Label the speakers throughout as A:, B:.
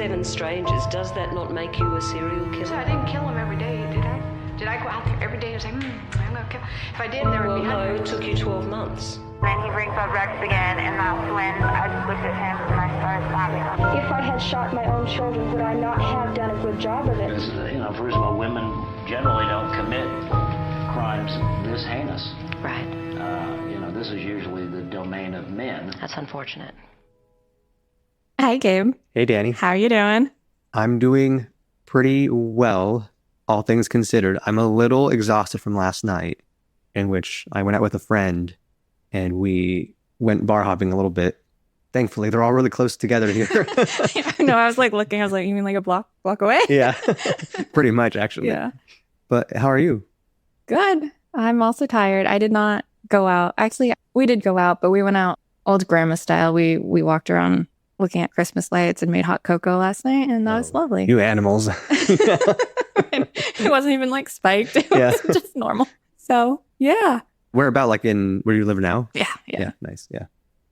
A: 7 strangers, does that not make you a serial killer?
B: So I didn't kill them every day, did I? Did I go out there every day and say, I'm going to kill? If I did, there would be
A: Well, no,
B: hundreds.
A: it took you 12 months.
C: Then he brings up Rex again, and that's when I just looked at him and I started stabbing him.
D: If I had shot my own children, would I not have done a good job of it?
E: Because, first of all, women generally don't commit crimes this heinous.
F: Right.
E: This is usually the domain of men.
F: That's unfortunate.
G: Hi, Gabe.
H: Hey, Danny.
G: How are you doing?
H: I'm doing pretty well, all things considered. I'm a little exhausted from last night, in which I went out with a friend and we went bar hopping a little bit. Thankfully, they're all really close together here.
G: No, I was looking. I was like, you mean like a block away?
H: Yeah, pretty much, actually.
G: Yeah.
H: But how are you?
G: Good. I'm also tired. I did not go out. Actually, we did go out, but we went out old grandma style. We walked around looking at Christmas lights and made hot cocoa last night, and that was lovely.
H: You animals.
G: It wasn't even like spiked. It was just normal. So, yeah.
H: Where where you live now?
G: Yeah.
H: Nice. Yeah.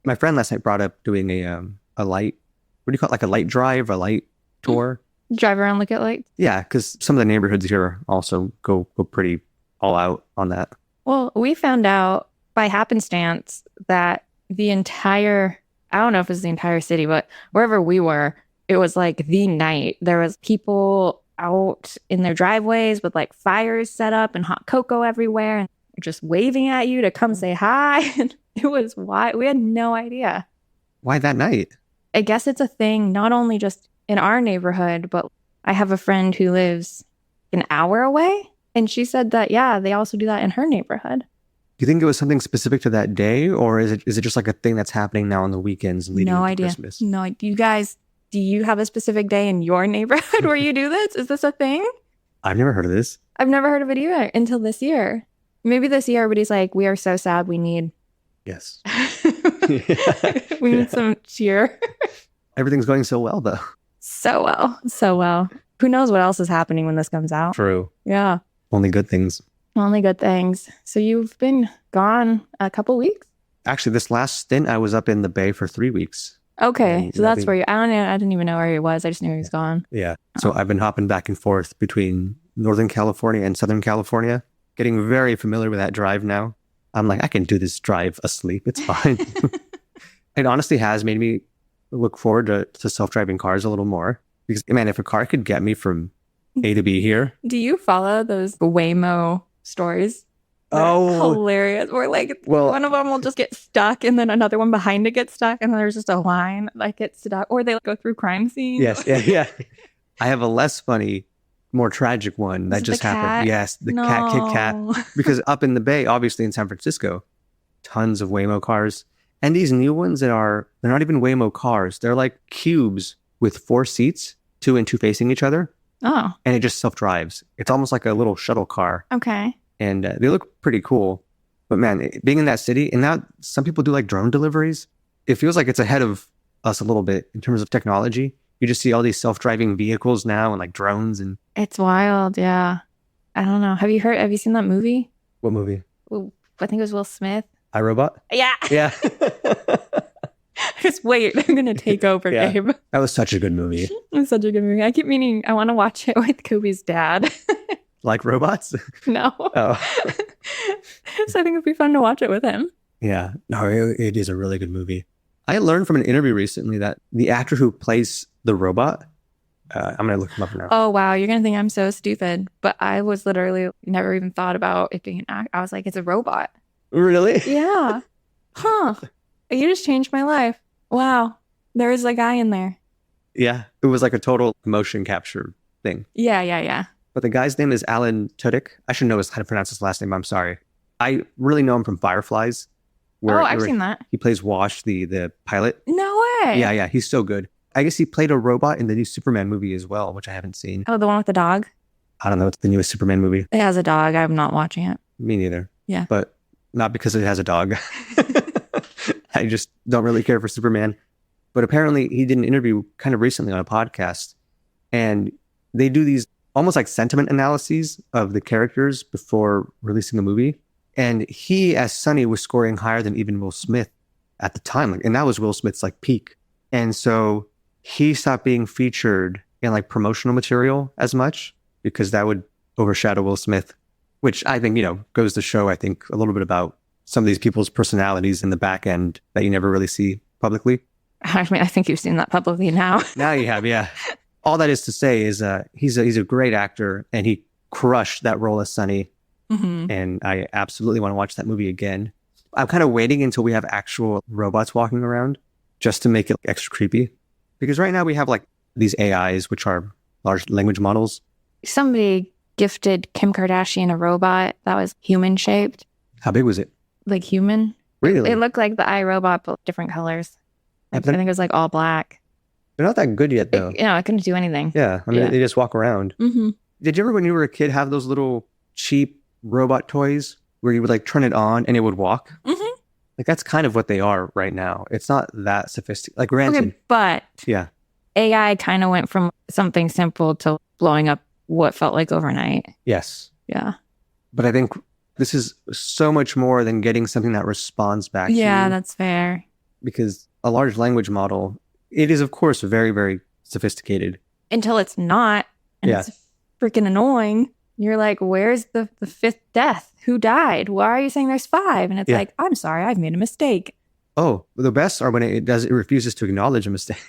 H: My friend last night brought up doing a light, what do you call it? Like a light drive, a light tour?
G: Drive around, look at lights.
H: Yeah, because some of the neighborhoods here also go pretty all out on that.
G: Well, we found out by happenstance that the entire, I don't know if it was the entire city, but wherever we were, it was like the night. There was people out in their driveways with like fires set up and hot cocoa everywhere and just waving at you to come say hi. And it was wild. We had no idea.
H: Why that night?
G: I guess it's a thing not only just in our neighborhood, but I have a friend who lives an hour away. And she said that, yeah, they also do that in her neighborhood.
H: Do you think it was something specific to that day, or is it just like a thing that's happening now on the weekends leading
G: No
H: into
G: idea.
H: Christmas?
G: No, you guys, do you have a specific day in your neighborhood where you do this? Is this a thing?
H: I've never heard of this.
G: I've never heard of it either until this year. Maybe this year everybody's like, we are so sad. We need
H: Yes.
G: we need some cheer.
H: Everything's going so well, though.
G: So well. So well. Who knows what else is happening when this comes out?
H: True.
G: Yeah.
H: Only good things.
G: Only good things. So you've been gone a couple weeks?
H: Actually, this last stint, I was up in the Bay for 3 weeks.
G: Okay.
H: And
G: So that's where I don't know. I didn't even know where he was. I just knew he was gone.
H: Yeah. So I've been hopping back and forth between Northern California and Southern California, getting very familiar with that drive now. I'm like, I can do this drive asleep. It's fine. It honestly has made me look forward to self-driving cars a little more. Because, man, if a car could get me from A to B here.
G: Do you follow those Waymo stories? They're
H: Oh,
G: hilarious. Where like
H: well,
G: one of them will just get stuck and then another one behind it gets stuck and then there's just a line that gets stuck. Or they go through crime scenes.
H: yes. Yeah. I have a less funny, more tragic one that
G: Is it
H: just
G: the
H: happened.
G: cat?
H: Yes, the cat, Kit Kat. Because up in the Bay, obviously in San Francisco, tons of Waymo cars. And these new ones they're not even Waymo cars. They're like cubes with 4 seats, 2 and 2 facing each other.
G: Oh,
H: And it just self-drives. It's almost like a little shuttle car.
G: okay.
H: And they look pretty cool. But man, being in that city, and now some people do like drone deliveries. It feels like it's ahead of us a little bit in terms of technology. You just see all these self-driving vehicles now and like drones and...
G: It's wild. Yeah. I don't know. Have you seen that movie?
H: What movie?
G: I think it was Will Smith.
H: iRobot?
G: Yeah.
H: Yeah.
G: Just wait. I'm going to take over,
H: Yeah.
G: Gabe.
H: That was such a good movie.
G: It's such a good movie. I keep meaning I want to watch it with Kobe's dad.
H: Like robots?
G: No.
H: Oh.
G: So I think it'd be fun to watch it with him.
H: Yeah. No, it is a really good movie. I learned from an interview recently that the actor who plays the robot, I'm going to look him up now.
G: Oh, wow. You're going to think I'm so stupid. But I was literally never even thought about it being an act. I was like, it's a robot.
H: Really?
G: Yeah. Huh. You just changed my life. Wow. There is a guy in there.
H: Yeah. It was like a total motion capture thing.
G: Yeah.
H: But the guy's name is Alan Tudyk. I should know how to pronounce his last name. I'm sorry. I really know him from Fireflies.
G: I've seen that.
H: He plays Wash, the pilot.
G: No way.
H: Yeah. He's so good. I guess he played a robot in the new Superman movie as well, which I haven't seen.
G: Oh, the one with the dog?
H: I don't know. It's the newest Superman movie.
G: It has a dog. I'm not watching it.
H: Me neither.
G: Yeah.
H: But not because it has a dog. I just don't really care for Superman. But apparently he did an interview kind of recently on a podcast. And they do these almost like sentiment analyses of the characters before releasing a movie. And he, as Sonny, was scoring higher than even Will Smith at the time. And that was Will Smith's like peak. And so he stopped being featured in like promotional material as much because that would overshadow Will Smith, which I think, goes to show, I think, a little bit about some of these people's personalities in the back end that you never really see publicly.
G: I mean, I think you've seen that publicly now.
H: Now you have, yeah. All that is to say is he's a great actor, and he crushed that role as Sonny.
G: Mm-hmm.
H: And I absolutely want to watch that movie again. I'm kind of waiting until we have actual robots walking around just to make it extra creepy. Because right now we have like these AIs, which are large language models.
G: Somebody gifted Kim Kardashian a robot that was human shaped.
H: How big was it?
G: Like human.
H: Really?
G: It looked like the iRobot, but different colors. I think it was like all black.
H: They're not that good yet, though.
G: I couldn't do anything.
H: Yeah. I mean, they just walk around.
G: Mm-hmm.
H: Did you ever, when you were a kid, have those little cheap robot toys where you would like turn it on and it would walk?
G: Mm-hmm.
H: Like that's kind of what they are right now. It's not that sophisticated. Like granted.
G: Okay, but
H: yeah.
G: AI kind of went from something simple to blowing up what felt like overnight.
H: Yes.
G: Yeah.
H: But I think this is so much more than getting something that responds back to you.
G: Yeah, that's fair.
H: Because a large language model, it is, of course, very, very sophisticated.
G: Until it's not. And
H: Yeah.
G: it's freaking annoying. You're like, where's the fifth death? Who died? Why are you saying there's 5? And it's
H: Yeah.
G: like, I'm sorry, I've made a mistake.
H: Oh, the best are when it refuses to acknowledge a mistake.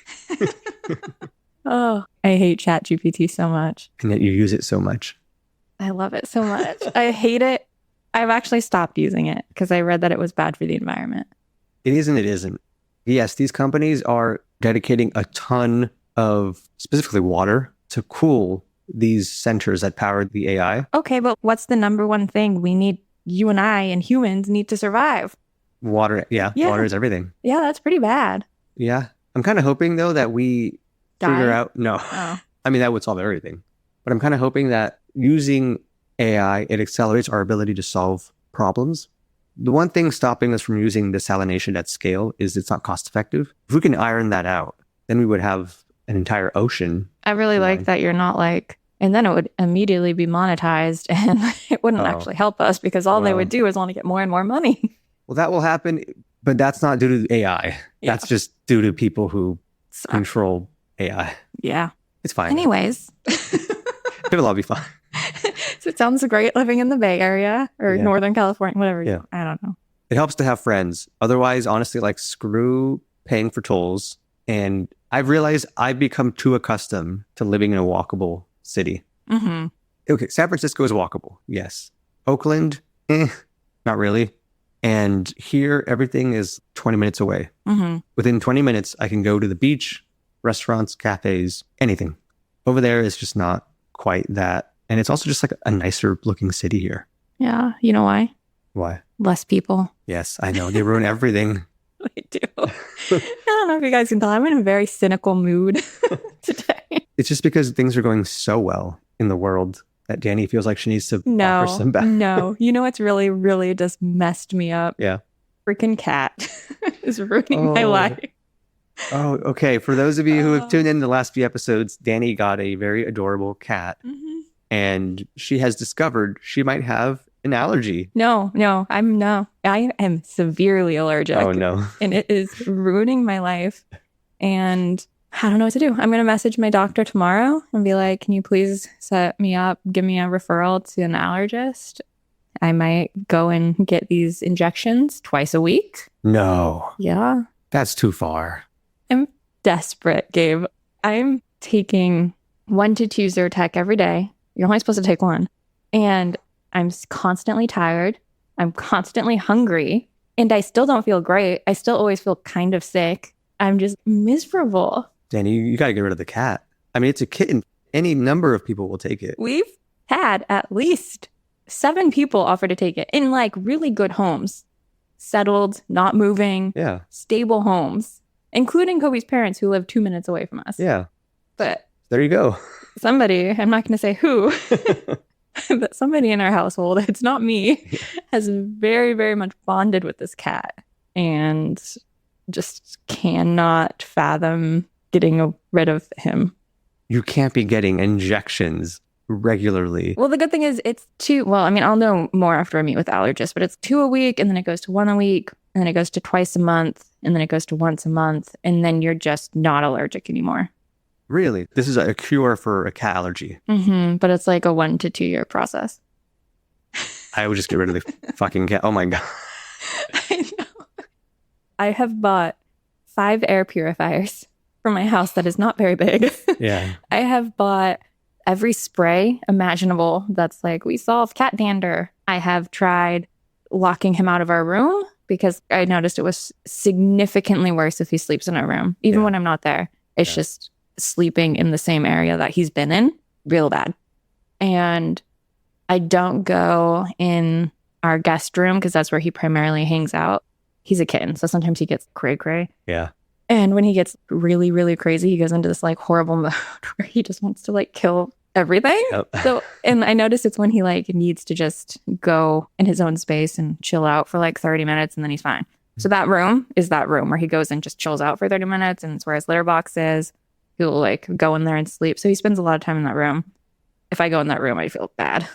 G: Oh, I hate ChatGPT so much.
H: And yet you use it so much.
G: I love it so much. I hate it. I've actually stopped using it because I read that it was bad for the environment.
H: It is and it isn't. Yes, these companies are dedicating a ton of specifically water to cool these centers that power the AI.
G: Okay, but what's the number one thing we need, you and I and humans need to survive?
H: Water, yeah. Water is everything.
G: Yeah, that's pretty bad.
H: Yeah. I'm kind of hoping, though, that we figure
G: Die?
H: out... No.
G: Oh.
H: I mean, that would solve everything. But I'm kind of hoping that using AI, it accelerates our ability to solve problems. The one thing stopping us from using desalination at scale is it's not cost effective. If we can iron that out, then we would have an entire ocean.
G: I really like that you're not like, and then it would immediately be monetized and it wouldn't actually help us because all they would do is want to get more and more money.
H: Well, that will happen, but that's not due to AI.
G: Yeah.
H: That's just due to people who control AI.
G: Yeah.
H: It's fine.
G: Anyways.
H: It'll all be fine.
G: So it sounds great living in the Bay Area or Northern California, whatever.
H: Yeah.
G: I don't know.
H: It helps to have friends. Otherwise, honestly, like screw paying for tolls. And I've realized I've become too accustomed to living in a walkable city.
G: Mm-hmm.
H: Okay, San Francisco is walkable. Yes. Oakland, not really. And here, everything is 20 minutes away.
G: Mm-hmm.
H: Within 20 minutes, I can go to the beach, restaurants, cafes, anything. Over there is just not quite that. And it's also just like a nicer looking city here.
G: Yeah. You know why?
H: Why?
G: Less people.
H: Yes, I know. They ruin everything.
G: They do. I don't know if you guys can tell. I'm in a very cynical mood today.
H: It's just because things are going so well in the world that Danny feels like she needs to
G: No,
H: offer some back.
G: no. You know what's really, really just messed me up?
H: Yeah.
G: Freaking cat is ruining my life.
H: Oh, okay. For those of you who have tuned in the last few episodes, Danny got a very adorable cat.
G: Mm-hmm.
H: And she has discovered she might have an allergy.
G: No. I am severely allergic.
H: Oh, no.
G: And it is ruining my life. And I don't know what to do. I'm going to message my doctor tomorrow and be like, can you please set me up, give me a referral to an allergist? I might go and get these injections twice a week.
H: No.
G: Yeah.
H: That's too far.
G: I'm desperate, Gabe. I'm taking 1 to 2 Zyrtec every day. You're only supposed to take 1. And I'm constantly tired. I'm constantly hungry. And I still don't feel great. I still always feel kind of sick. I'm just miserable.
H: Danny, you got to get rid of the cat. I mean, it's a kitten. Any number of people will take it.
G: We've had at least 7 people offer to take it in like really good homes. Settled, not moving, stable homes, including Kobe's parents who live 2 minutes away from us.
H: Yeah.
G: But
H: there you go.
G: Somebody, I'm not going to say who, but somebody in our household, it's not me, has very, very much bonded with this cat and just cannot fathom getting rid of him.
H: You can't be getting injections regularly.
G: Well, the good thing is it's 2. Well, I mean, I'll know more after I meet with allergists, but it's 2 a week and then it goes to 1 a week and then it goes to twice a month. and then it goes to once a month, and then you're just not allergic anymore.
H: Really? This is a cure for a cat allergy.
G: But it's like a 1 to 2 year process.
H: I would just get rid of the fucking cat. Oh my God.
G: I know. I have bought 5 air purifiers for my house that is not very big.
H: Yeah.
G: I have bought every spray imaginable that's like, we solve cat dander. I have tried locking him out of our room because I noticed it was significantly worse if he sleeps in our room. Even when I'm not there, it's just sleeping in the same area that he's been in, real bad. And I don't go in our guest room because that's where he primarily hangs out. He's a kitten, so sometimes he gets cray-cray.
H: Yeah.
G: And when he gets really, really crazy, he goes into this like horrible mode where he just wants to like kill everything.
H: Yep.
G: So, and I notice it's when he like needs to just go in his own space and chill out for like 30 minutes and then he's fine. So that room is that room where he goes and just chills out for 30 minutes, and it's where his litter box is. He'll like go in there and sleep. So he spends a lot of time in that room. If I go in that room, I feel bad.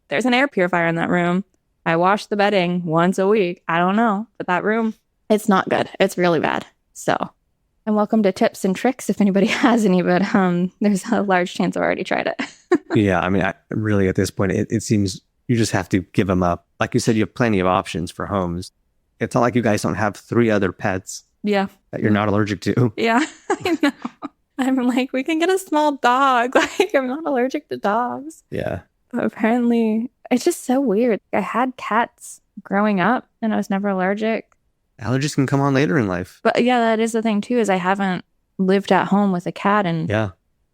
G: There's an air purifier in that room. I wash the bedding once a week. I don't know, but that room, it's not good. It's really bad. So I'm welcome to tips and tricks if anybody has any, but there's a large chance I've already tried it.
H: Yeah. I mean, really at this point, it seems you just have to give them up. Like you said, you have plenty of options for homes. It's not like you guys don't have 3 other pets
G: Yeah.
H: that you're not allergic to.
G: Yeah, I know. I'm like, we can get a small dog. Like, I'm not allergic to dogs.
H: Yeah.
G: But apparently, it's just so weird. I had cats growing up and I was never allergic.
H: Allergies can come on later in life.
G: But yeah, that is the thing too, is I haven't lived at home with a cat in
H: Yeah.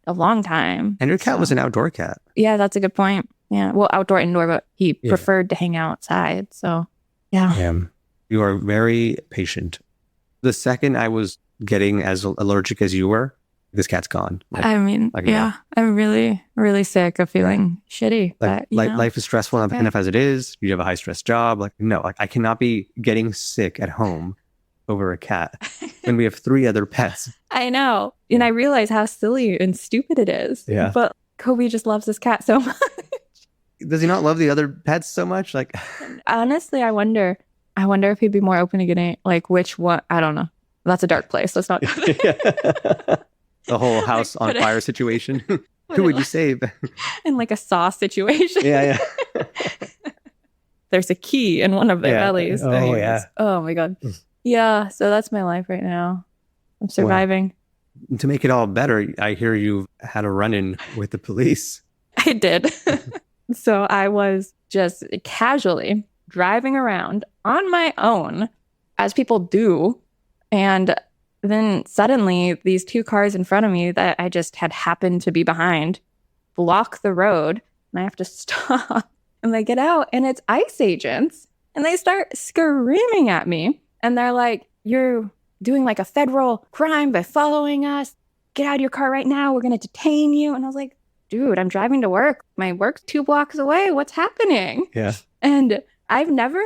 G: a long time.
H: And your cat
G: So-
H: was an outdoor cat.
G: Yeah, that's a good point. Yeah. Well, outdoor, indoor, but he preferred to hang outside. So yeah.
H: Yeah. You are very patient. The second I was getting as allergic as you were, this cat's gone. Like,
G: I mean,
H: like,
G: yeah, I'm really, really sick of feeling shitty.
H: like,
G: But, you know,
H: life is stressful enough as it is. You have a high stress job. Like, no, like I cannot be getting sick at home over a cat when we have 3 other pets.
G: I know. And I realize how silly and stupid it is.
H: Yeah.
G: But Kobe just loves this cat so much.
H: Does he not love the other pets so much? Like,
G: Honestly, I wonder if he'd be more open to getting like which one. I don't know. That's a dark place. Let's not go there.
H: the whole house on
G: Put it-
H: fire situation. Who would you save?
G: In like a saw situation.
H: Yeah.
G: There's a key in one of their bellies.
H: Oh,
G: Anyways.
H: yeah.
G: Oh my God. Yeah. So that's my life right now. I'm surviving.
H: To make it all better, I hear you had a run-in with the police.
G: I did. So I was just casually driving around on my own, as people do. And then suddenly these 2 cars in front of me that I just had happened to be behind block the road, and I have to stop. And they get out, and it's ICE agents, and they start screaming at me. And they're like, "You're doing like a federal crime by following us. Get out of your car right now. We're going to detain you." And I was like, dude, I'm driving to work. My work's 2 blocks away. What's happening?
H: Yeah.
G: And I've never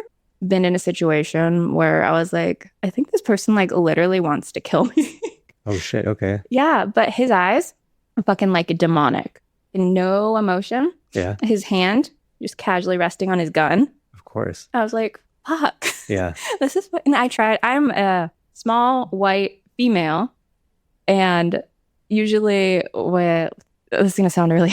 G: been in a situation where I was like, I think this person like literally wants to kill me.
H: Oh, shit. Okay.
G: Yeah, but his eyes are fucking like demonic. No emotion.
H: Yeah.
G: His hand just casually resting on his gun.
H: Of course.
G: I was like, fuck.
H: Yeah.
G: This is what, and I tried. I'm a small white female, and usually with this is gonna sound really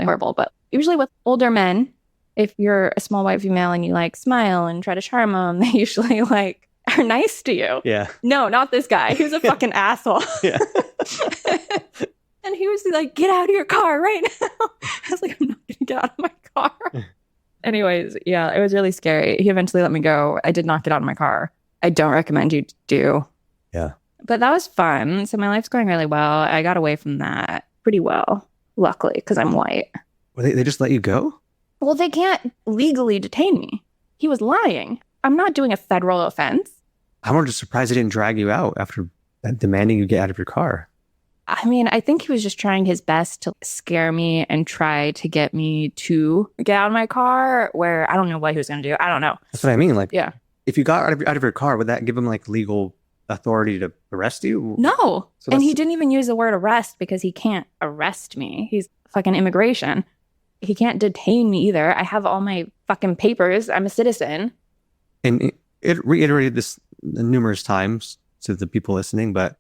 G: horrible, but usually with older men, if you're a small white female and you like smile and try to charm them, they usually like are nice to you.
H: Yeah.
G: No, not this guy. He was a fucking asshole.
H: Yeah.
G: And he was like, "Get out of your car right now." I was like, "I'm not gonna get out of my car." Anyways, yeah, it was really scary. He eventually let me go. I did not get out of my car. I don't recommend you do.
H: Yeah.
G: But that was fun. So my life's going really well. I got away from that pretty well, luckily, because I'm white.
H: Well, they just let you go?
G: Well, they can't legally detain me. He was lying. I'm not doing a federal offense.
H: I'm just surprised they didn't drag you out after demanding you get out of your car.
G: I mean, I think he was just trying his best to scare me and try to get me to get out of my car, where I don't know what he was going to do. I don't know.
H: That's what I mean. Like,
G: Yeah.
H: if you got out of your car, would that give him like legal authority to arrest you?
G: No.
H: So
G: And he
H: that's-
G: didn't even use the word arrest because he can't arrest me. He's fucking immigration. He can't detain me either. I have all my fucking papers. I'm a citizen.
H: And it reiterated this numerous times to the people listening, but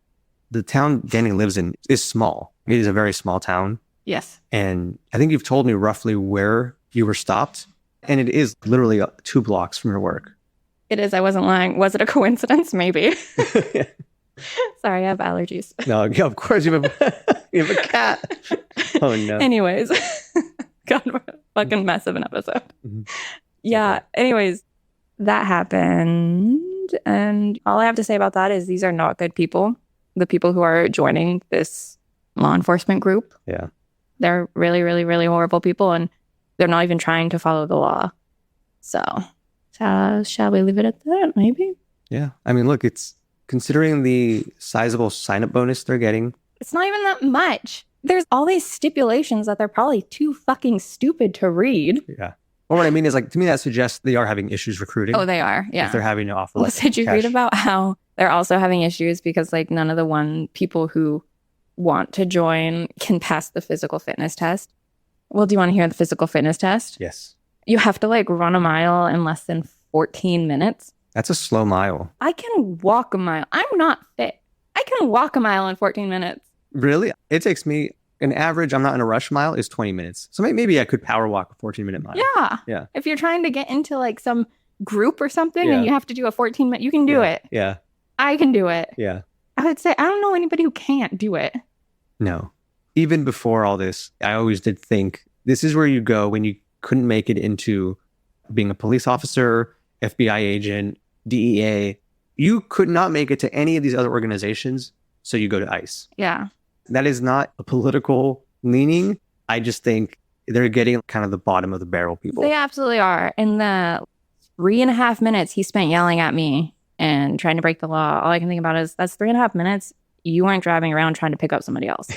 H: the town Danny lives in is small. It is a very small town.
G: Yes.
H: And I think you've told me roughly where you were stopped. And it is literally 2 blocks from your work.
G: It is. I wasn't lying. Was it a coincidence? Maybe. Sorry, I have allergies.
H: No, yeah, of course you have a cat. Oh, no.
G: Anyways. God, what a fucking mess of an episode.
H: Mhm.
G: Yeah.
H: Okay.
G: Anyways, that happened. And all I have to say about that is these are not good people. The people who are joining this law enforcement group.
H: Yeah.
G: They're really, really, really horrible people. And they're not even trying to follow the law. So shall we leave it at that? Maybe.
H: Yeah. I mean, look, it's considering the sizable sign-up bonus they're getting.
G: It's not even that much. There's all these stipulations that they're probably too fucking stupid to read.
H: Yeah. Or what I mean is, like, to me, that suggests they are having issues recruiting.
G: Oh, they are. Yeah.
H: If they're having to offer,
G: Well,
H: like,
G: did you
H: cash.
G: read about how they're also having issues because like none of the people who want to join can pass the physical fitness test? Well, do you want to hear the physical fitness test?
H: Yes.
G: You have to like run a mile in less than 14 minutes.
H: That's a slow mile.
G: I can walk a mile. I'm not fit. I can walk a mile in 14 minutes.
H: Really? It takes me an average, I'm not in a rush mile, is 20 minutes. So maybe I could power walk a 14-minute mile.
G: Yeah.
H: Yeah.
G: If you're trying to get into like some group or something
H: Yeah.
G: and you have to do a 14-minute, you can do it.
H: Yeah.
G: I can do it.
H: Yeah.
G: I would say I don't know anybody who can't do it.
H: No. Even before all this, I always did think this is where you go when you couldn't make it into being a police officer, FBI agent, DEA. You could not make it to any of these other organizations, so you go to ICE.
G: Yeah.
H: That is not a political leaning. I just think they're getting kind of the bottom of the barrel people.
G: They absolutely are. In the 3.5 minutes he spent yelling at me and trying to break the law, all I can think about is that's 3.5 minutes you weren't driving around trying to pick up somebody else.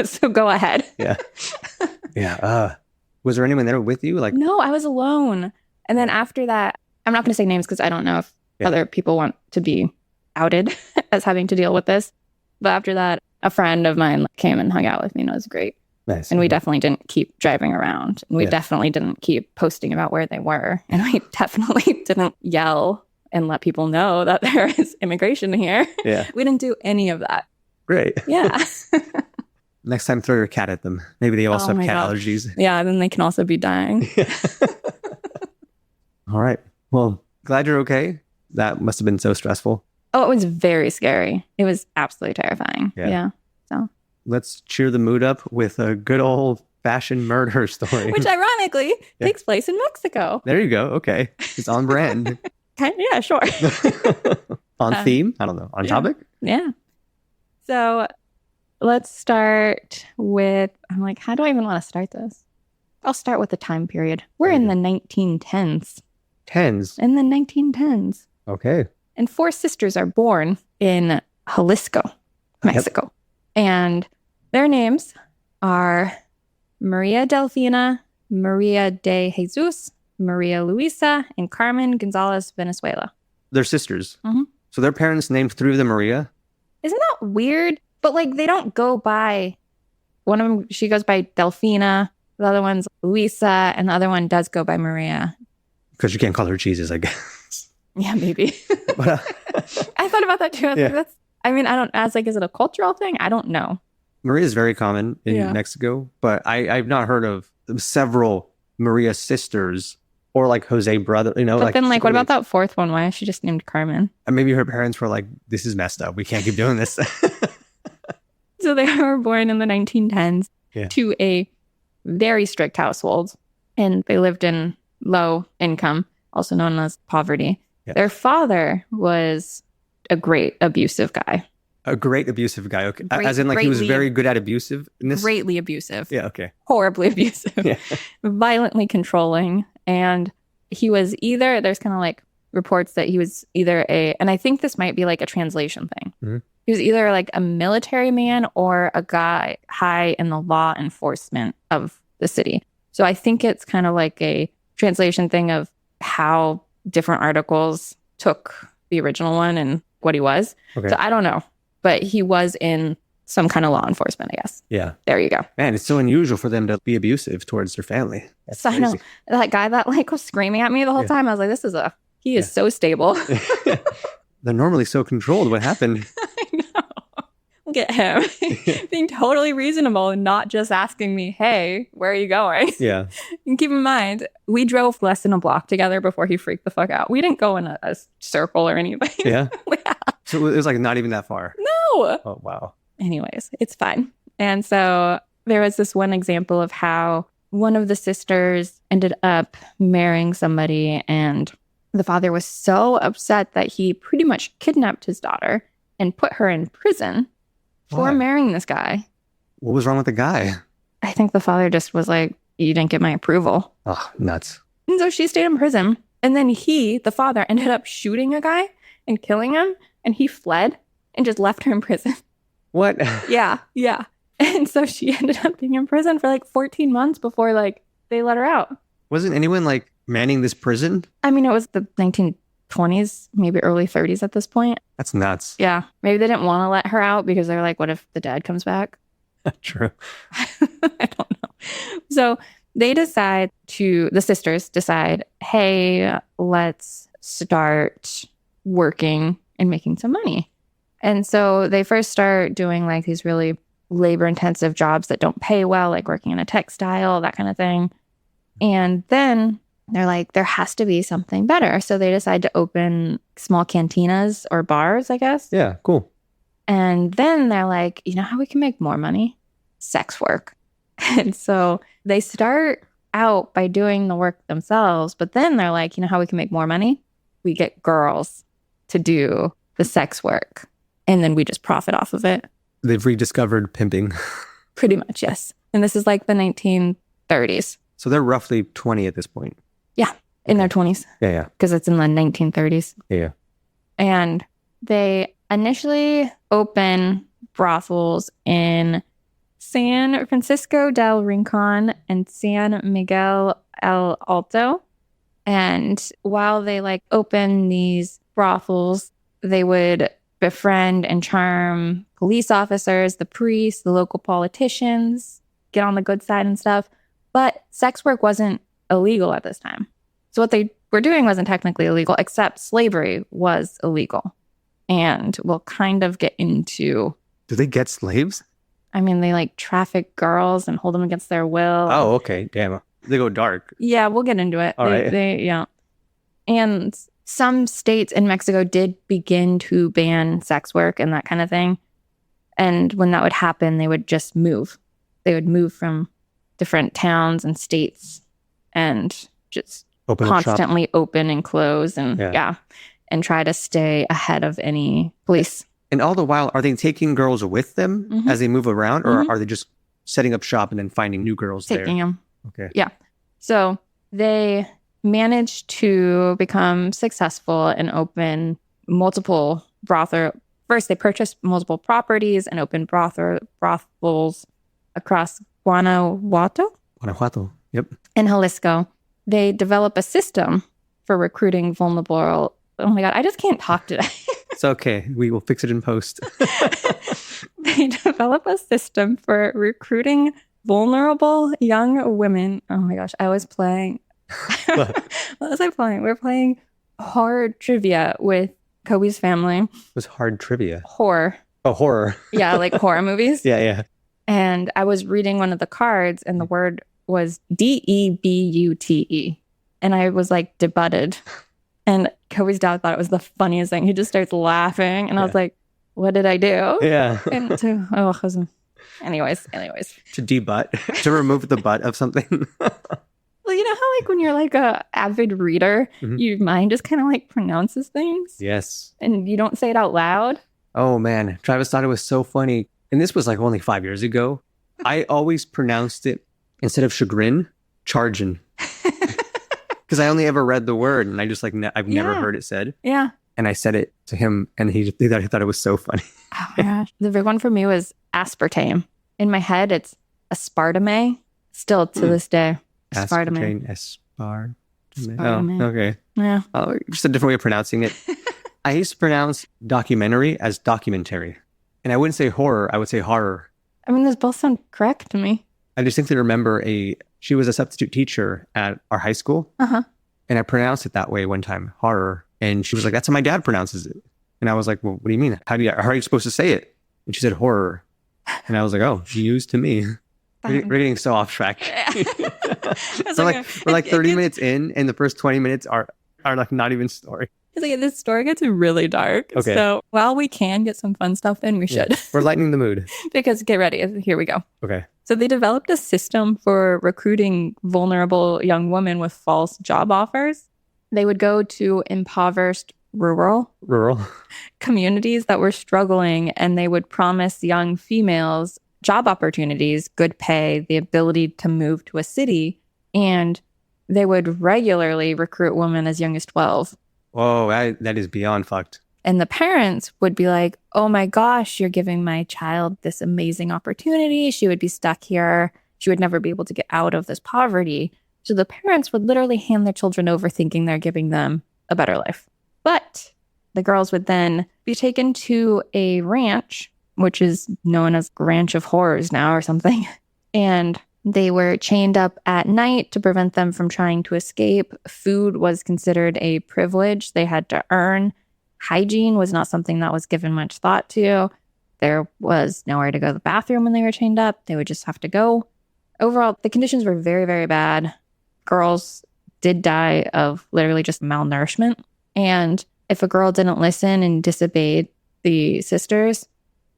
G: So go ahead.
H: Yeah. Yeah. Was there anyone there with you? Like,
G: No, I was alone. And then after that, I'm not going to say names because I don't know if other people want to be outed as having to deal with this. But after that, a friend of mine came and hung out with me and it was great.
H: nice.
G: And we definitely didn't keep driving around. And we
H: Yeah.
G: definitely didn't keep posting about where they were. And we definitely didn't yell and let people know that there is immigration here.
H: Yeah.
G: We didn't do any of that.
H: Great.
G: Yeah.
H: Next time, throw your cat at them. Maybe they also
G: Oh
H: have
G: my
H: cat
G: God.
H: allergies.
G: Yeah, then they can also be dying.
H: All right. Well, glad you're okay. That must have been so stressful.
G: Oh, it was very scary. It was absolutely terrifying.
H: Yeah.
G: Yeah.
H: Let's cheer the mood up with a good old fashioned murder story.
G: Which ironically
H: Yeah.
G: takes place in Mexico.
H: There you go. Okay. It's on brand.
G: Yeah, sure.
H: On theme? I don't know. On
G: yeah.
H: topic?
G: Yeah. So let's start with, I'm like, how do I even want to start this? I'll start with the time period. We're in the 1910s.
H: Tens.
G: In the 1910s.
H: Okay.
G: And 4 sisters are born in Jalisco, Mexico. And their names are Maria Delfina, Maria de Jesus, Maria Luisa, and Carmen Gonzalez Venezuela.
H: They're sisters.
G: Mhm.
H: So their parents named 3 of them Maria.
G: Isn't that weird? But like they don't go by, one of them, she goes by Delfina, the other one's Luisa, and the other one does go by Maria.
H: Because you can't call her Jesus, I guess.
G: Yeah, maybe.
H: But,
G: I thought about that too. I was
H: Yeah.
G: like, is it a cultural thing? I don't know.
H: Maria is very common in
G: Yeah.
H: Mexico, but I've not heard of several Maria sisters or like Jose brother, you know.
G: But then what about
H: siblings.
G: that 4th one? Why is she just named Carmen?
H: And maybe her parents were like, this is messed up. We can't keep doing this.
G: So they were born in the 1910s
H: Yeah.
G: to a very strict household. And they lived in low income, also known as poverty.
H: Yeah.
G: Their father was a great abusive guy.
H: A great abusive guy. Okay.
G: Great-
H: As in like he was
G: greatly-
H: very good at abusive in this.
G: Greatly abusive.
H: Yeah. Okay.
G: Horribly abusive.
H: Yeah.
G: Violently controlling. And he was either, there's kind of like reports that he was either and I think this might be like a translation thing.
H: Mhm.
G: He was either like a military man or a guy high in the law enforcement of the city. So I think it's kind of like a translation thing of how different articles took the original one and what he was.
H: Okay.
G: So I don't know, but he was in some kind of law enforcement, I guess.
H: Yeah.
G: There you go.
H: Man, it's so unusual for them to be abusive towards their family. That's
G: So I know
H: crazy.
G: that guy that like was screaming at me the whole
H: Yeah.
G: time. I was like, this is a He is so stable.
H: They're normally so controlled. What happened?
G: I know. Look at him being totally reasonable and not just asking me, hey, where are you going?
H: Yeah.
G: And keep in mind, we drove less than a block together before he freaked the fuck out. We didn't go in a circle or anything.
H: Yeah.
G: Yeah.
H: So it was like not even that far.
G: No.
H: Oh, wow.
G: Anyways, it's fine. And so there was this one example of how one of the sisters ended up marrying somebody, and the father was so upset that he pretty much kidnapped his daughter and put her in prison for
H: Why?
G: marrying this guy.
H: What was wrong with the guy?
G: I think the father just was like, you didn't get my approval.
H: Oh, nuts.
G: And so she stayed in prison. And then he, the father, ended up shooting a guy and killing him. And he fled and just left her in prison.
H: What?
G: Yeah. And so she ended up being in prison for like 14 months before like they let her out.
H: Wasn't anyone like manning this prison?
G: I mean, it was the 1920s, maybe early 30s at this point.
H: That's nuts.
G: Yeah. Maybe they didn't want to let her out because they're like, what if the dad comes back?
H: True.
G: I don't know. So the sisters decide, hey, let's start working and making some money. And so they first start doing like these really labor intensive jobs that don't pay well, like working in a textile, that kind of thing. And then they're like, there has to be something better. So they decide to open small cantinas or bars, I guess.
H: Yeah, cool.
G: And then they're like, you know how we can make more money? Sex work. And so they start out by doing the work themselves, but then they're like, you know how we can make more money? We get girls to do the sex work, and then we just profit off of it.
H: They've rediscovered pimping.
G: Pretty much, yes. And this is like the 1930s.
H: So they're roughly 20 at this point.
G: Yeah, in their 20s.
H: Yeah.
G: Because it's in the 1930s.
H: Yeah.
G: And they initially open brothels in San Francisco del Rincon and San Miguel el Alto. And while they like open these brothels, they would befriend and charm police officers, the priests, the local politicians, get on the good side and stuff. But sex work wasn't illegal at this time. So what they were doing wasn't technically illegal, except slavery was illegal. And we'll kind of get into...
H: Do they get slaves?
G: I mean, they like traffic girls and hold them against their will.
H: Oh, okay. Damn. They go dark.
G: Yeah, we'll get into it.
H: All right.
G: Yeah. And some states in Mexico did begin to ban sex work and that kind of thing. And when that would happen, they would just move. They would move from different towns and states and just constantly open and close and and try to stay ahead of any police.
H: And all the while, are they taking girls with them as they move around, or are they just setting up shop and then finding new girls
G: taking
H: there?
G: them?
H: Okay.
G: Yeah. So they managed to become successful and open multiple brothels. First, they purchased multiple properties and opened brothels across Guanajuato.
H: Yep.
G: And Jalisco. They develop a system for recruiting vulnerable. Oh my God, I just can't talk today.
H: It's okay. We will fix it in post.
G: They develop a system for recruiting vulnerable young women. Oh my gosh, I was playing. What was I playing? We're playing horror trivia with Kobe's family.
H: It was hard trivia.
G: Horror.
H: Oh, horror.
G: Yeah, like horror movies.
H: Yeah.
G: And I was reading one of the cards, and the word was DEBUTE. And I was like, debutted. And Kobe's dad thought it was the funniest thing. He just starts laughing. And I was like, what did I do?
H: Yeah.
G: And anyways.
H: To debut, to remove the butt of something.
G: Well, you know how like when you're like a avid reader, your mind just kind of like pronounces things?
H: Yes.
G: And you don't say it out loud?
H: Oh man, Travis thought it was so funny. And this was like only 5 years ago. I always pronounced it, instead of chagrin, chargin. Because I only ever read the word, and I just like, I've never heard it said.
G: Yeah.
H: And I said it to him, and he thought it was so funny.
G: Oh my gosh. The big one for me was aspartame. In my head, it's aspartame. Still to this day. Aspartame.
H: Aspartame. Oh, okay.
G: Yeah.
H: Oh, just a different way of pronouncing it. I used to pronounce documentary as documentary. And I wouldn't say horror, I would say horror.
G: I mean, those both sound correct to me.
H: I distinctly remember she was a substitute teacher at our high school.
G: Uh-huh.
H: And I pronounced it that way one time, horror. And she was like, that's how my dad pronounces it. And I was like, well, what do you mean? How are you supposed to say it? And she said horror. And I was like, oh, news to me. We're getting so off track. We're like 30 minutes in, and the first 20 minutes are like not even story.
G: It's like this story gets really dark.
H: Okay.
G: So while we can get some fun stuff in, we should.
H: We're lightening the mood.
G: Because get ready. Here we go.
H: Okay.
G: So they developed a system for recruiting vulnerable young women with false job offers. They would go to impoverished rural communities that were struggling, and they would promise young females job opportunities, good pay, the ability to move to a city, and they would regularly recruit women as young as 12.
H: Whoa, that is beyond fucked.
G: And the parents would be like, oh my gosh, you're giving my child this amazing opportunity. She would be stuck here. She would never be able to get out of this poverty. So the parents would literally hand their children over thinking they're giving them a better life. But the girls would then be taken to a ranch, which is known as Ranch of Horrors now or something. And they were chained up at night to prevent them from trying to escape. Food was considered a privilege they had to earn. Hygiene was not something that was given much thought to. There was nowhere to go to the bathroom when they were chained up. They would just have to go. Overall, the conditions were very, very bad. Girls did die of literally just malnourishment. And if a girl didn't listen and disobeyed the sisters,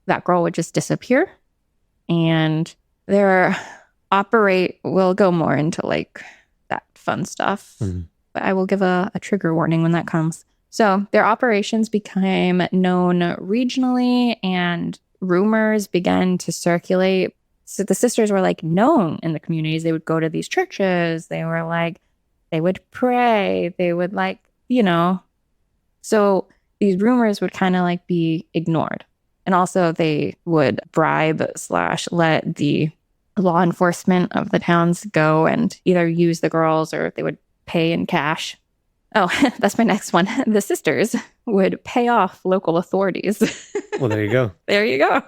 G: that girl would just disappear. And we'll go more into like that fun stuff. Mm-hmm. But I will give a trigger warning when that comes. So their operations became known regionally, and rumors began to circulate. So the sisters were like known in the communities. They would go to these churches. They were like, they would pray. They would like, so these rumors would kind of like be ignored. And also they would bribe / let the law enforcement of the towns go and either use the girls, or they would pay in cash. Oh, that's my next one. The sisters would pay off local authorities.
H: Well, there you go.
G: There you go.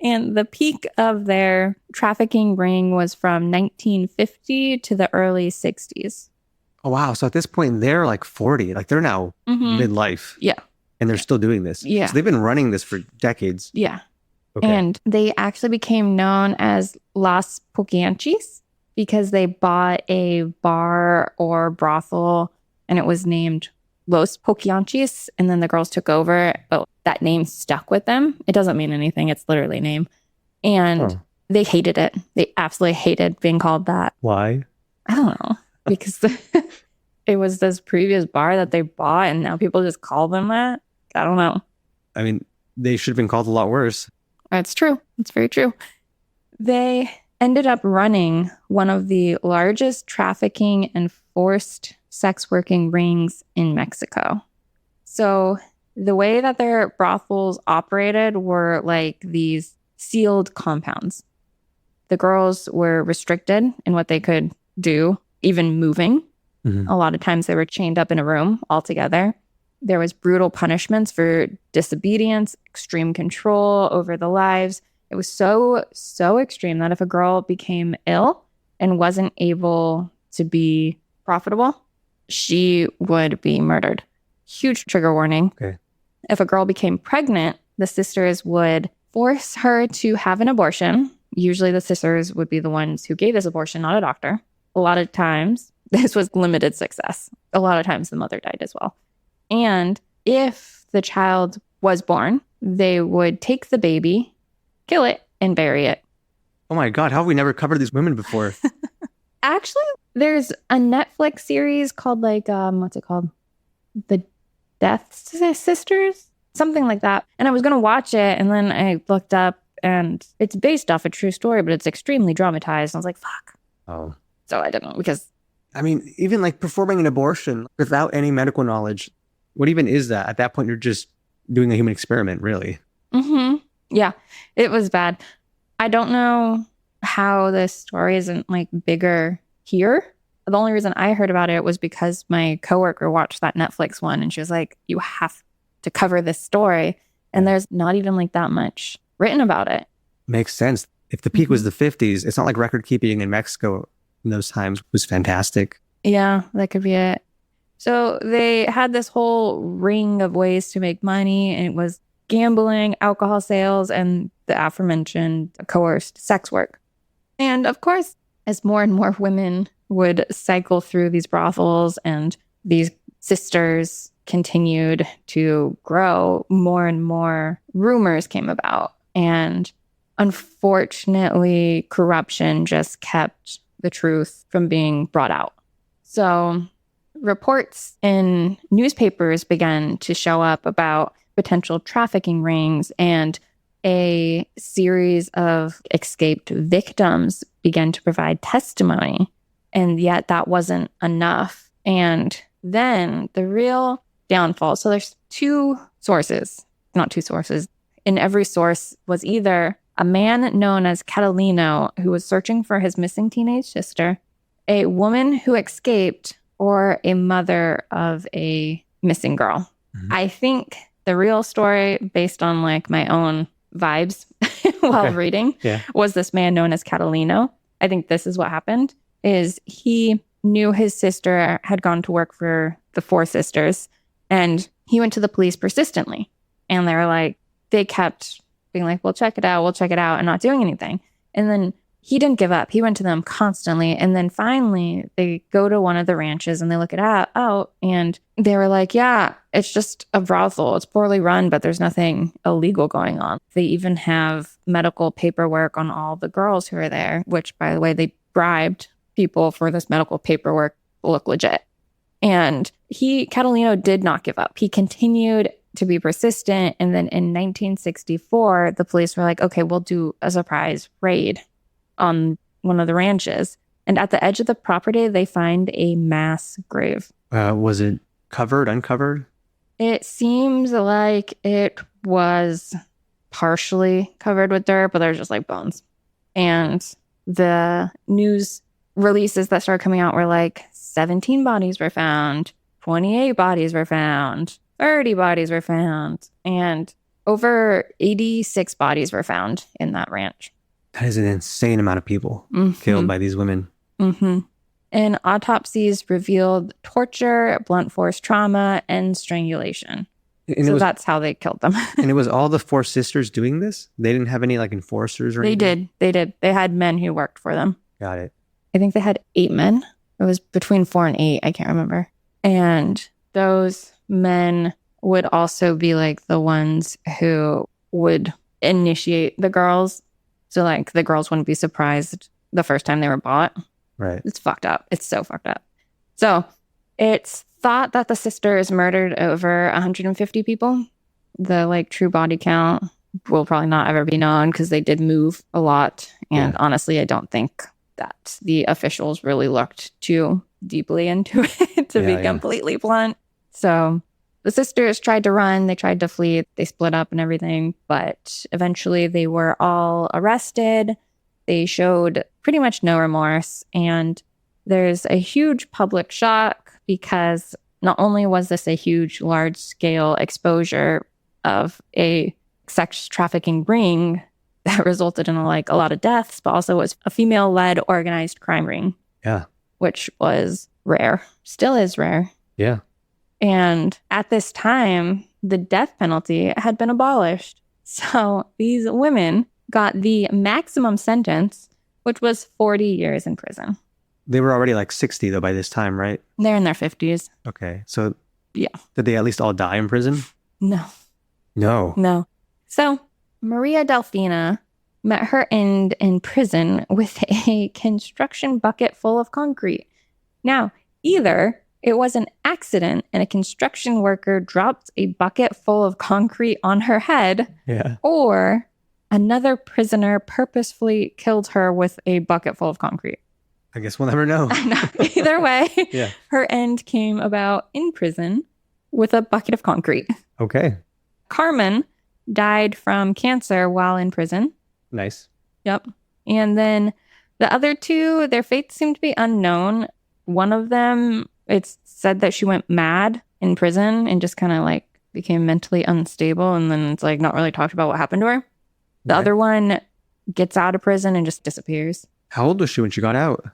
G: And the peak of their trafficking ring was from 1950 to the early 60s.
H: Oh, wow. So at this point, they're like 40. Like they're now midlife.
G: Yeah.
H: And they're still doing this.
G: Yeah.
H: So they've been running this for decades.
G: Yeah.
H: Okay.
G: And they actually became known as Las Poquianchis because they bought a bar or brothel, and it was named Los Poquianchis. And then the girls took over, but that name stuck with them. It doesn't mean anything. It's literally a name. And they hated it. They absolutely hated being called that.
H: Why?
G: I don't know. Because it was this previous bar that they bought, and now people just call them that. I don't know.
H: I mean, they should have been called a lot worse.
G: That's true. It's very true. They ended up running one of the largest trafficking and forced sex working rings in Mexico. So the way that their brothels operated were like these sealed compounds. The girls were restricted in what they could do, even moving. Mm-hmm. A lot of times they were chained up in a room altogether. There was brutal punishments for disobedience, extreme control over the lives. It was so extreme that if a girl became ill and wasn't able to be profitable, she would be murdered. Huge trigger warning.
H: Okay.
G: If a girl became pregnant, the sisters would force her to have an abortion. Usually the sisters would be the ones who gave this abortion, not a doctor. A lot of times, this was limited success. A lot of times the mother died as well. And if the child was born, they would take the baby, kill it, and bury it.
H: Oh my God, how have we never covered these women before?
G: Actually, there's a Netflix series called what's it called? The Death Sisters? Something like that. And I was going to watch it, and then I looked up, and it's based off a true story, but it's extremely dramatized. And I was like, fuck.
H: Oh.
G: So I didn't, because...
H: I mean, even like performing an abortion without any medical knowledge, what even is that? At that point, you're just doing a human experiment, really.
G: Mm-hmm. Yeah, it was bad. I don't know how this story isn't like bigger here. The only reason I heard about it was because my coworker watched that Netflix one, and she was like, you have to cover this story. And there's not even like that much written about it.
H: Makes sense. If the peak was the 50s, it's not like record keeping in Mexico in those times was fantastic.
G: Yeah, that could be it. So they had this whole ring of ways to make money, and it was gambling, alcohol sales, and the aforementioned coerced sex work. And of course, as more and more women would cycle through these brothels and these sisters continued to grow, more and more rumors came about. And unfortunately, corruption just kept the truth from being brought out. So reports in newspapers began to show up about potential trafficking rings, and a series of escaped victims began to provide testimony. And yet that wasn't enough. And then the real downfall. So there's not two sources. In every source was either a man known as Catalino, who was searching for his missing teenage sister, a woman who escaped, or a mother of a missing girl. Mm-hmm. I think the real story, based on like my own vibes while reading, was this man known as Catalino. I think this is what happened, is he knew his sister had gone to work for the Four Sisters, and he went to the police persistently. And they kept being like, we'll check it out, and not doing anything. And then he didn't give up. He went to them constantly. And then finally, they go to one of the ranches and they look it out, and they were like, yeah, it's just a brothel. It's poorly run, but there's nothing illegal going on. They even have medical paperwork on all the girls who are there, which, by the way, they bribed people for this medical paperwork to look legit. And Catalino did not give up. He continued to be persistent. And then in 1964, the police were like, okay, we'll do a surprise raid on one of the ranches. And at the edge of the property, they find a mass grave.
H: Was it covered, uncovered?
G: It seems like it was partially covered with dirt, but there's just like bones. And the news releases that started coming out were like 17 bodies were found, 28 bodies were found, 30 bodies were found, and over 86 bodies were found in that ranch.
H: That is an insane amount of people killed by these women.
G: Mm-hmm. And autopsies revealed torture, blunt force trauma, and strangulation. And that's how they killed them.
H: And it was all the Four Sisters doing this? They didn't have any like enforcers or anything?
G: They did. They had men who worked for them.
H: Got it.
G: I think they had 8 men. It was between 4 and 8. I can't remember. And those men would also be like the ones who would initiate the girls. So like the girls wouldn't be surprised the first time they were bought.
H: Right.
G: It's fucked up. It's so fucked up. So it's thought that the sisters murdered over 150 people. The like true body count will probably not ever be known because they did move a lot. And honestly, I don't think that the officials really looked too deeply into it, to be completely blunt. So the sisters tried to run. They tried to flee. They split up and everything. But eventually they were all arrested. They showed pretty much no remorse. And there's a huge public shock because not only was this a huge, large-scale exposure of a sex trafficking ring that resulted in a lot of deaths, but also was a female-led organized crime ring.
H: Yeah.
G: Which was rare. Still is rare.
H: Yeah.
G: And at this time, the death penalty had been abolished. So these women got the maximum sentence, which was 40 years in prison.
H: They were already like 60 though by this time, right?
G: They're in their 50s.
H: Okay. So
G: yeah. Did
H: they at least all die in prison?
G: No.
H: No.
G: So Maria Delfina met her end in prison with a construction bucket full of concrete. Now, either it was an accident and a construction worker dropped a bucket full of concrete on her head, or another prisoner purposefully killed her with a bucket full of concrete.
H: I guess we'll never know.
G: Either way, her end came about in prison with a bucket of concrete.
H: Okay.
G: Carmen died from cancer while in prison.
H: Nice.
G: Yep. And then the other two, their fates seem to be unknown. One of them, it's said that she went mad in prison and just kind of became mentally unstable. And then it's not really talked about what happened to her. The other one gets out of prison and just disappears.
H: How old was she when she got out?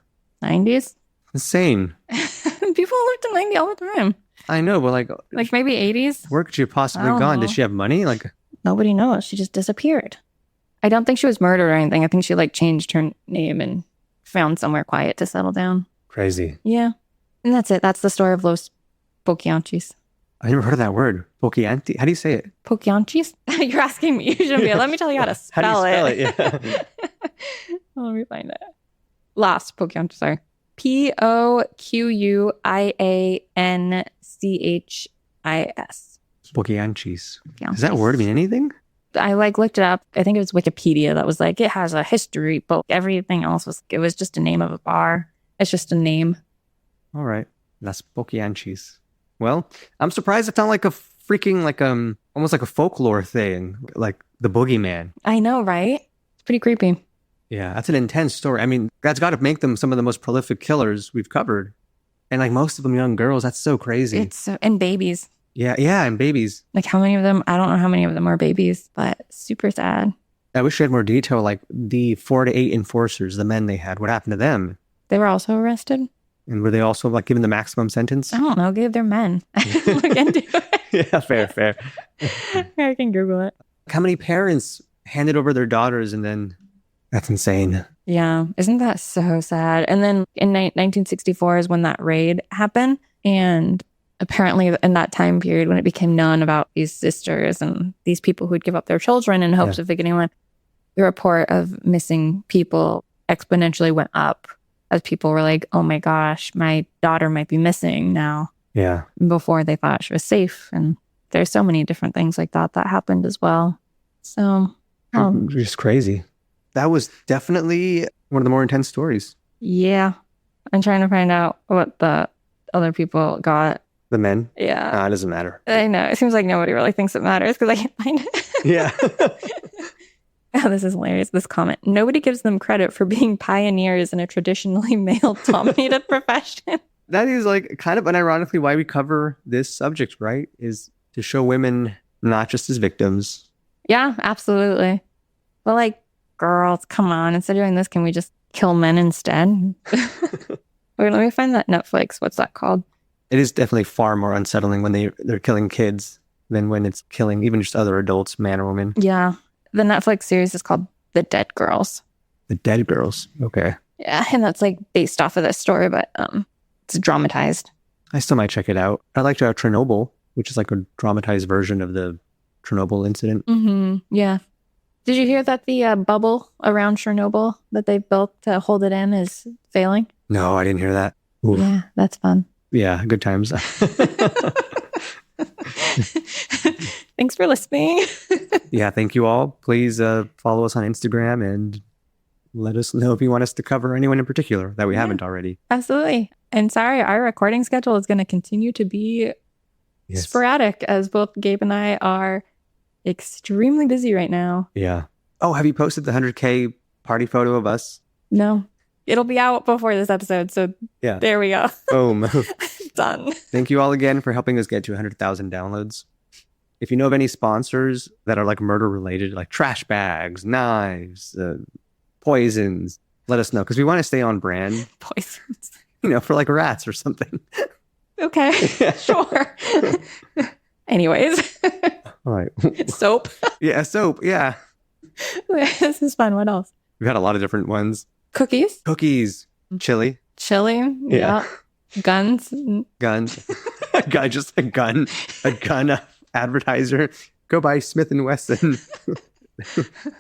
G: 90s.
H: Insane.
G: People live to 90 all the time.
H: I know, but
G: Like maybe 80s.
H: where could she have possibly
G: I don't
H: gone?
G: know.
H: Did she have money? Like,
G: Nobody knows. She just disappeared. I don't think she was murdered or anything. I think she like changed her name and found somewhere quiet to settle down.
H: crazy.
G: Yeah. And that's it. That's the story of Los Poquianchis.
H: I never heard of that word. Poquianti. How do you say it?
G: Poquianchis? You're asking me. You shouldn't be. Let me tell you how to spell
H: How do you spell it? Yeah.
G: Let me find it. Las Poquianchis. Sorry. Poquianchis.
H: Poquianchis. Does that word mean anything?
G: I like looked it up. I think it was Wikipedia that was like, it has a history, but everything else it was just a name of a bar. It's just a name.
H: All right. Las Poquianchis. Well, I'm surprised it's not like a freaking, almost like a folklore thing, like the boogeyman.
G: I know, right? It's pretty creepy.
H: Yeah, that's an intense story. I mean, that's got to make them some of the most prolific killers we've covered. And like most of them young girls, that's so crazy.
G: And babies.
H: Yeah, and babies.
G: Like how many of them? I don't know how many of them are babies, but super sad.
H: I wish we had more detail, like the 4 to 8 enforcers, the men they had. What happened to them?
G: They were also arrested.
H: And were they also like given the maximum sentence?
G: I don't know. Gave their men. Look into it.
H: Yeah, fair.
G: I can Google it.
H: How many parents handed over their daughters and then... That's insane.
G: Yeah. Isn't that so sad? And then in 1964 is when that raid happened. And apparently in that time period when it became known about these sisters and these people who'd give up their children in hopes of getting one, the report of missing people exponentially went up as people were like, oh my gosh, my daughter might be missing now.
H: Yeah.
G: Before they thought she was safe. And there's so many different things like that happened as well. So
H: just crazy. That was definitely one of the more intense stories.
G: yeah, I'm trying to find out what the other people got.
H: The men?
G: Yeah.
H: It doesn't matter.
G: I know. It seems like nobody really thinks it matters because I can't find it.
H: Yeah.
G: Oh, this is hilarious. This comment. Nobody gives them credit for being pioneers in a traditionally male-dominated profession.
H: That is like kind of unironically why we cover this subject, right? Is to show women not just as victims.
G: Yeah, absolutely. But like, girls, come on. Instead of doing this, can we just kill men instead? Wait, let me find that Netflix. What's that called?
H: It is definitely far more unsettling when they're killing kids than when it's killing even just other adults, man or woman.
G: Yeah. The Netflix series is called The Dead Girls.
H: The Dead Girls. Okay.
G: Yeah, and that's like based off of this story, but it's dramatized.
H: I still might check it out. I liked Chernobyl, which is like a dramatized version of the Chernobyl incident.
G: Mm-hmm. Yeah. Did you hear that the bubble around Chernobyl that they built to hold it in is failing?
H: No, I didn't hear that. Oof.
G: Yeah, that's fun.
H: Yeah, good times.
G: Thanks for listening.
H: Yeah, thank you all. Please follow us on Instagram and let us know if you want us to cover anyone in particular that we haven't already.
G: Absolutely. And sorry, our recording schedule is going to continue to be sporadic as both Gabe and I are extremely busy right now.
H: Yeah. Oh, have you posted the 100K party photo of us?
G: No. It'll be out before this episode. So
H: yeah,
G: there we go.
H: Boom.
G: Done.
H: Thank you all again for helping us get to 100,000 downloads. If you know of any sponsors that are like murder related, like trash bags, knives, poisons, let us know because we want to stay on brand.
G: Poisons.
H: For like rats or something.
G: Okay. Sure. Anyways.
H: All right.
G: Soap.
H: Yeah, soap. Yeah.
G: This is fun. What else?
H: We've had a lot of different ones.
G: Cookies.
H: Chili.
G: Chili. Yeah. Guns.
H: A guy, just a gun advertiser. Go buy Smith & Wesson.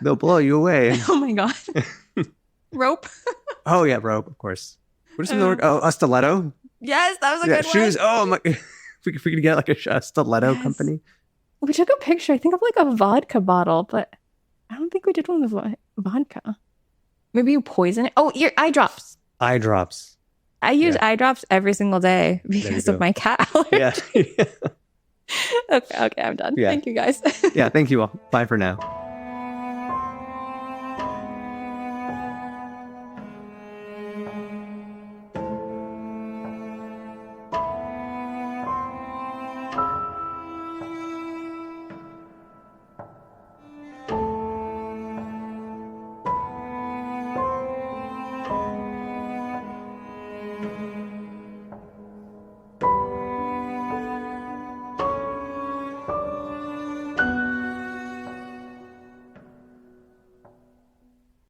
H: They'll blow you away.
G: Oh my God. Rope.
H: Oh yeah, rope, of course. What is the word? Oh, a stiletto.
G: Yes, that was a good
H: shoes.
G: one.
H: Oh my! If we could get like a stiletto company.
G: We took a picture, I think, of like a vodka bottle, but I don't think we did one with vodka. Maybe you poison it. Oh, your eye drops.
H: Eye drops.
G: I use eye drops every single day because of my cat allergy.
H: Yeah.
G: Okay, I'm done.
H: Yeah.
G: Thank you guys.
H: Yeah, thank you all. Bye for now.